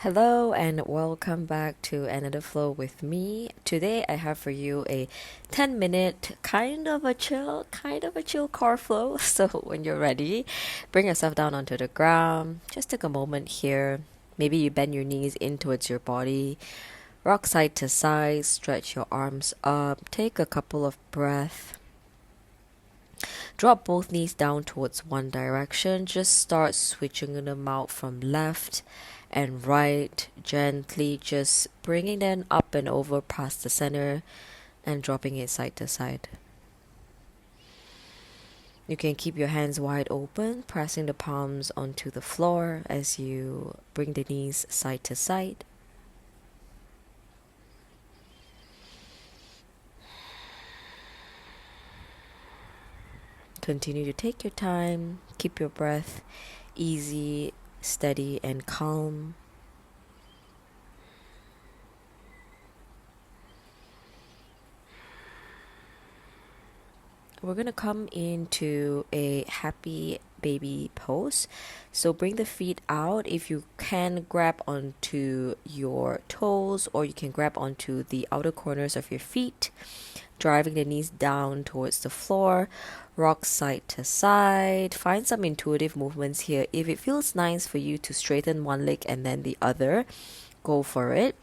Hello and welcome back to another flow with me. Today I have for you a 10-minute kind of a chill core flow. So when you're ready, bring yourself down onto the ground. Just take a moment here. Maybe you bend your knees in towards your body. Rock side to side, stretch your arms up. Take a couple of breaths. Drop both knees down towards one direction. Just start switching them out from left and right, gently just bringing them up and over past the center and dropping it side to side. You can keep your hands wide open, pressing the palms onto the floor as you bring the knees side to side. Continue to take your time, keep your breath easy, steady, and calm. We're going to come into a happy baby pose. So bring the feet out. If you can, grab onto your toes, or you can grab onto the outer corners of your feet, driving the knees down towards the floor. Rock side to side. Find some intuitive movements here. If it feels nice for you to straighten one leg and then the other, go for it.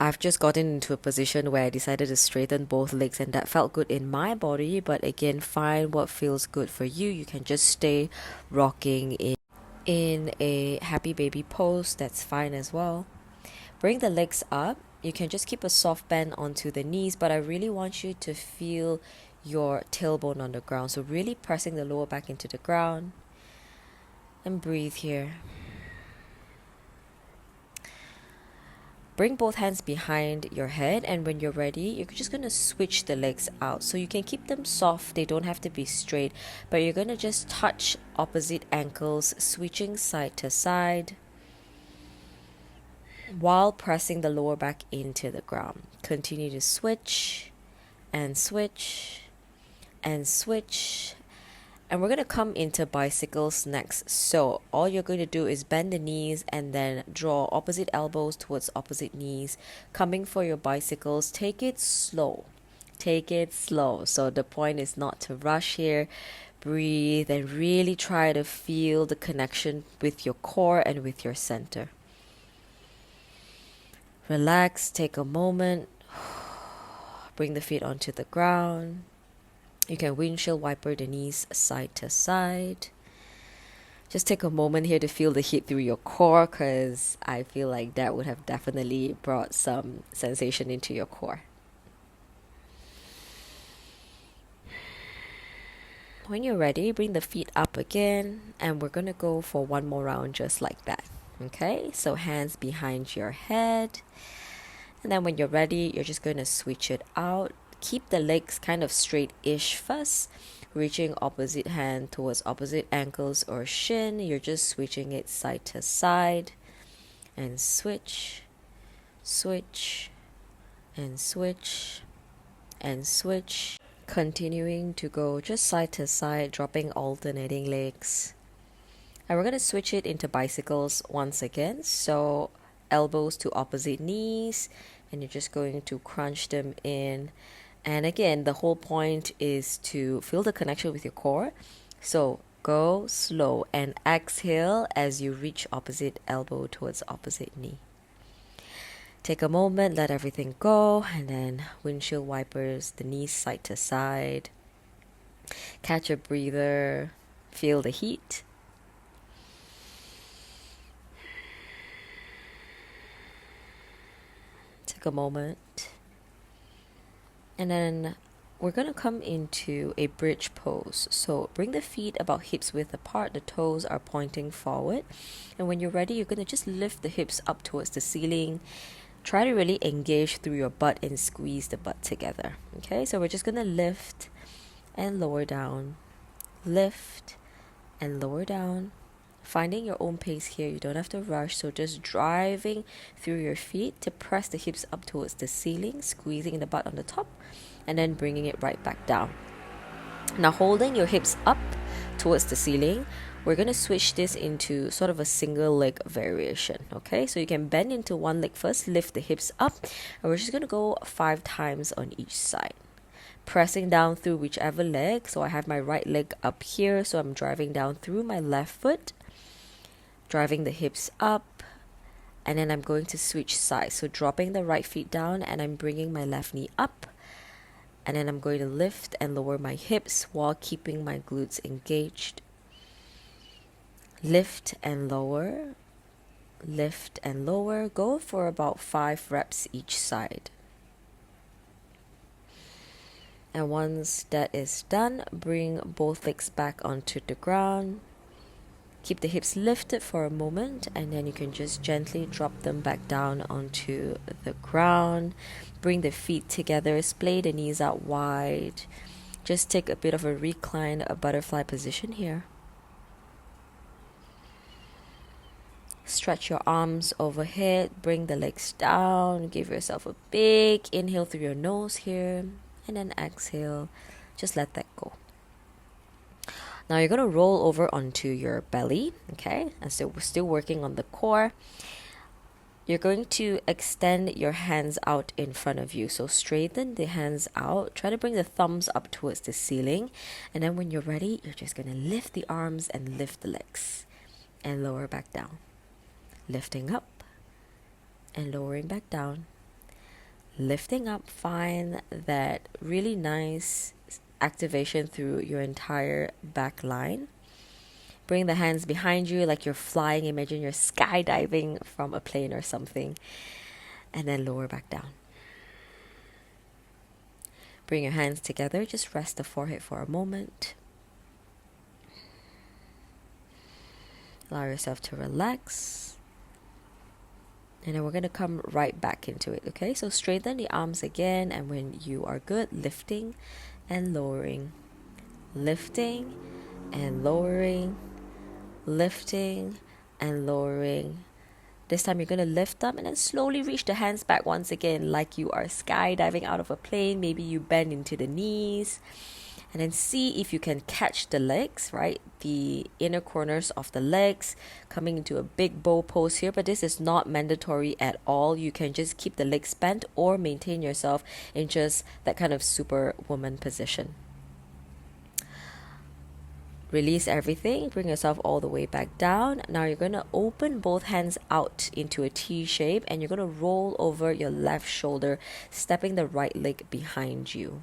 I've just gotten into a position where I decided to straighten both legs, and that felt good in my body. But again, find what feels good for you. You can just stay rocking in a happy baby pose. That's fine as well. Bring the legs up. You can just keep a soft bend onto the knees, but I really want you to feel your tailbone on the ground. So really pressing the lower back into the ground. And breathe here. Bring both hands behind your head, and when you're ready, you're just going to switch the legs out. So you can keep them soft, they don't have to be straight, but you're going to just touch opposite ankles, switching side to side while pressing the lower back into the ground. Continue to switch and switch and switch. And we're going to come into bicycles next. So all you're going to do is bend the knees and then draw opposite elbows towards opposite knees. Coming for your bicycles, take it slow. Take it slow. So the point is not to rush here. Breathe and really try to feel the connection with your core and with your center. Relax, take a moment. Bring the feet onto the ground. You can windshield wiper the knees side to side. Just take a moment here to feel the heat through your core, because I feel like that would have definitely brought some sensation into your core. When you're ready, bring the feet up again, and we're going to go for one more round just like that. Okay, so hands behind your head. And then when you're ready, you're just going to switch it out. Keep the legs kind of straight-ish first, reaching opposite hand towards opposite ankles or shin. You're just switching it side to side and switch, switch, and switch, and switch. Continuing to go just side to side, dropping alternating legs. And we're going to switch it into bicycles once again. So elbows to opposite knees, and you're just going to crunch them in. And again, the whole point is to feel the connection with your core. So go slow and exhale as you reach opposite elbow towards opposite knee. Take a moment, let everything go, and then windshield wipers the knees side to side. Catch a breather, feel the heat. Take a moment. And then we're going to come into a bridge pose. So bring the feet about hips width apart. The toes are pointing forward. And when you're ready, you're going to just lift the hips up towards the ceiling. Try to really engage through your butt and squeeze the butt together. Okay, so we're just going to lift and lower down. Lift and lower down. Finding your own pace here. You don't have to rush. So just driving through your feet to press the hips up towards the ceiling, squeezing the butt on the top, and then bringing it right back down. Now, holding your hips up towards the ceiling, we're going to switch this into sort of a single leg variation. Okay, so you can bend into one leg first, lift the hips up, and we're just going to go 5 times on each side, pressing down through whichever leg. So I have my right leg up here, so I'm driving down through my left foot, driving the hips up, and then I'm going to switch sides. So dropping the right feet down, and I'm bringing my left knee up, and then I'm going to lift and lower my hips while keeping my glutes engaged. Lift and lower, lift and lower. Go for about 5 reps each side. And once that is done, bring both legs back onto the ground. Keep the hips lifted for a moment, and then you can just gently drop them back down onto the ground. Bring the feet together, splay the knees out wide. Just take a bit of a recline, a butterfly position here. Stretch your arms overhead, bring the legs down, give yourself a big inhale through your nose here, and then exhale, just let that go. Now you're going to roll over onto your belly, okay? And so we're still working on the core. You're going to extend your hands out in front of you. So straighten the hands out. Try to bring the thumbs up towards the ceiling. And then when you're ready, you're just going to lift the arms and lift the legs and lower back down. Lifting up and lowering back down. Lifting up, find that really nice activation through your entire back line. Bring the hands behind you like you're flying. Imagine you're skydiving from a plane or something. And then lower back down. Bring your hands together. Just rest the forehead for a moment. Allow yourself to relax. And then we're going to come right back into it, okay? So straighten the arms again, and when you are good, lifting and lowering. Lifting and lowering. Lifting and lowering. This time you're going to lift up and then slowly reach the hands back once again like you are skydiving out of a plane. Maybe you bend into the knees. And then see if you can catch the legs, right? The inner corners of the legs coming into a big bow pose here. But this is not mandatory at all. You can just keep the legs bent or maintain yourself in just that kind of superwoman position. Release everything. Bring yourself all the way back down. Now you're going to open both hands out into a T shape. And you're going to roll over your left shoulder, stepping the right leg behind you.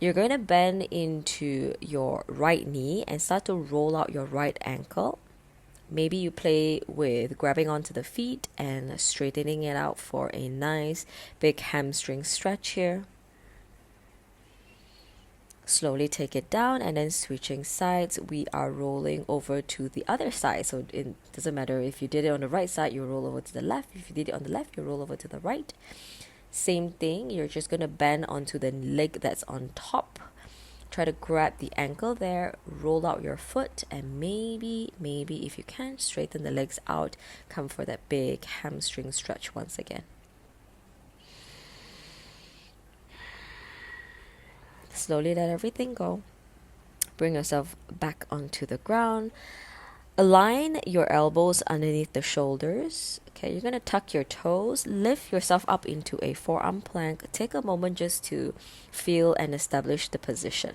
You're going to bend into your right knee and start to roll out your right ankle. Maybe you play with grabbing onto the feet and straightening it out for a nice big hamstring stretch here. Slowly take it down and then switching sides, we are rolling over to the other side. So it doesn't matter if you did it on the right side, you roll over to the left. If you did it on the left, you roll over to the right. Same thing, you're just going to bend onto the leg that's on top. Try to grab the ankle there, roll out your foot, and maybe if you can, straighten the legs out. Come for that big hamstring stretch once again. Slowly let everything go. Bring yourself back onto the ground. Align your elbows underneath the shoulders. Okay, you're going to tuck your toes, lift yourself up into a forearm plank. Take a moment just to feel and establish the position.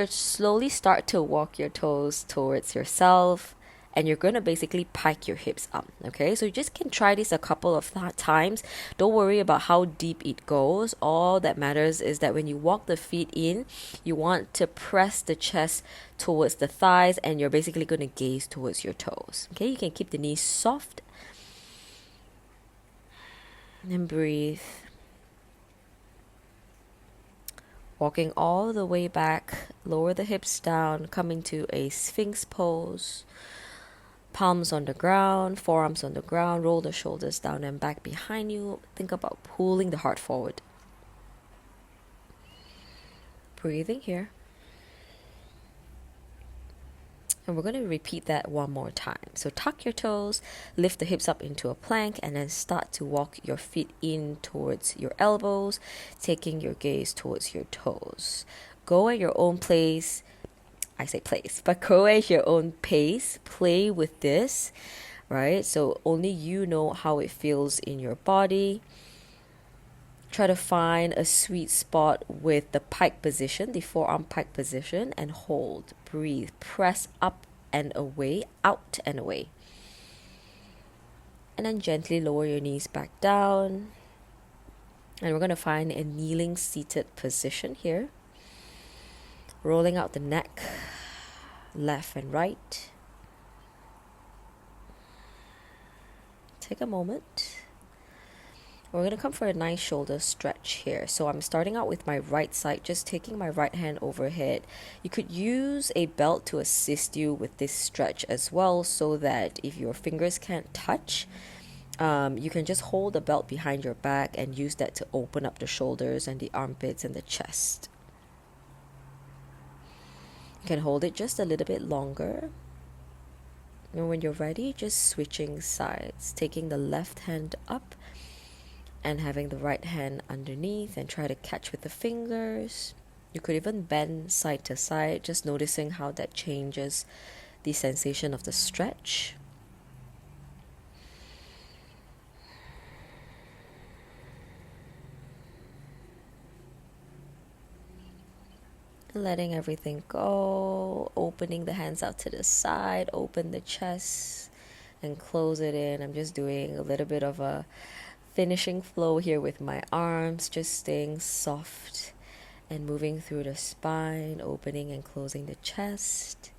Slowly start to walk your toes towards yourself, and you're going to basically pike your hips up. Okay, so you just can try this a couple of times. Don't worry about how deep it goes. All that matters is that when you walk the feet in, you want to press the chest towards the thighs, and you're basically going to gaze towards your toes. Okay, you can keep the knees soft and breathe. Walking all the way back, lower the hips down, come into a Sphinx pose. Palms on the ground, forearms on the ground, roll the shoulders down and back behind you. Think about pulling the heart forward. Breathing here. And we're going to repeat that one more time. So tuck your toes, lift the hips up into a plank, and then start to walk your feet in towards your elbows, taking your gaze towards your toes. Go at your own place. I say place, but go at your own pace. Play with this, right? So only you know how it feels in your body. Try to find a sweet spot with the pike position, the forearm pike position, and hold. Breathe. Press up and away, out and away. And then gently lower your knees back down. And we're going to find a kneeling seated position here. Rolling out the neck, left and right. Take a moment. We're going to come for a nice shoulder stretch here. So I'm starting out with my right side, just taking my right hand overhead. You could use a belt to assist you with this stretch as well, so that if your fingers can't touch, you can just hold the belt behind your back and use that to open up the shoulders and the armpits and the chest. You can hold it just a little bit longer. And when you're ready, just switching sides, taking the left hand up and having the right hand underneath, and try to catch with the fingers. You could even bend side to side, just noticing how that changes the sensation of the stretch. Letting everything go, opening the hands out to the side, open the chest and close it in. I'm just doing a little bit of a finishing flow here with my arms, just staying soft and moving through the spine, opening and closing the chest.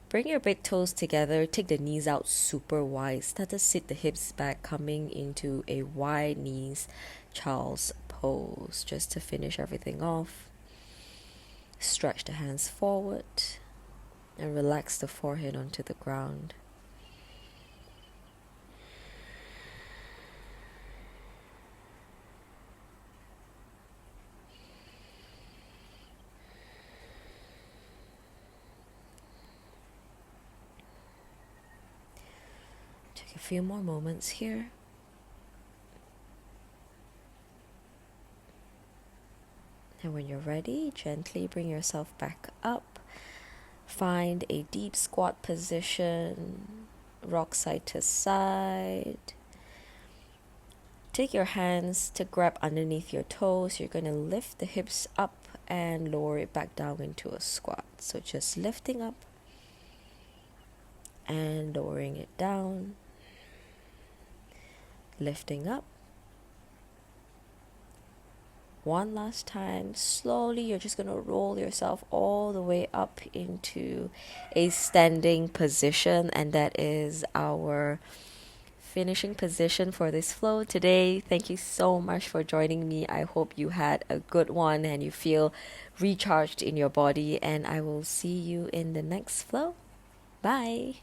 Bring your big toes together, take the knees out super wide, start to sit the hips back, coming into a wide knees child's pose, just to finish everything off. Stretch the hands forward and relax the forehead onto the ground. Take a few more moments here. And when you're ready, gently bring yourself back up. Find a deep squat position. Rock side to side. Take your hands to grab underneath your toes. You're going to lift the hips up and lower it back down into a squat. So just lifting up and lowering it down. Lifting up. One last time, slowly, you're just going to roll yourself all the way up into a standing position, and that is our finishing position for this flow today. Thank you so much for joining me. I hope you had a good one and you feel recharged in your body, and I will see you in the next flow. Bye.